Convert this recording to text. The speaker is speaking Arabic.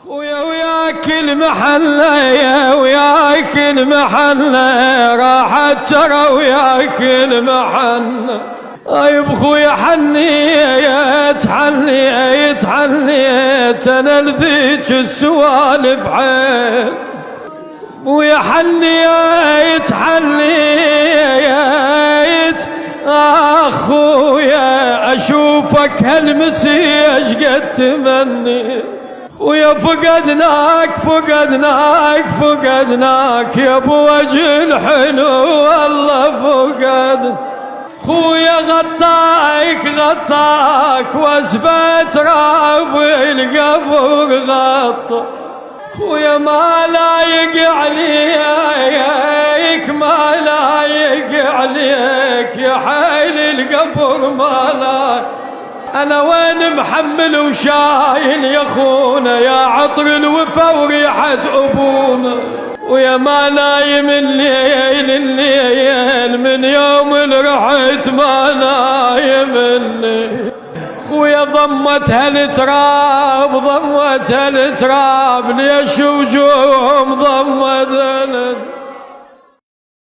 خويا وياك المحلة وياك المحلة راحت ترى وياك المحلة. طيب خويا حنيت حنيت حنيت انا لذيك السوالف حيل. ويا حنيت حنيت اخويا اشوفك هالمسيج قد تمنيت. خويا فقدناك فقدناك فقدناك يا ابو وجه الحلو والله فقد. خويا غطاك غطاك واسفة تراب القبر غطى. خويا ما لايق عليك ما لايق عليك يا حيل القبر ما لايق. انا وين محمل وشايل يا خونا يا عطر الوفا وريحة ابونا. ويا ما نايم الليل الليل من يوم رحت ما نايم الليل. خويا ضمت هالتراب ضمت هالتراب ليش وجوههم ضمت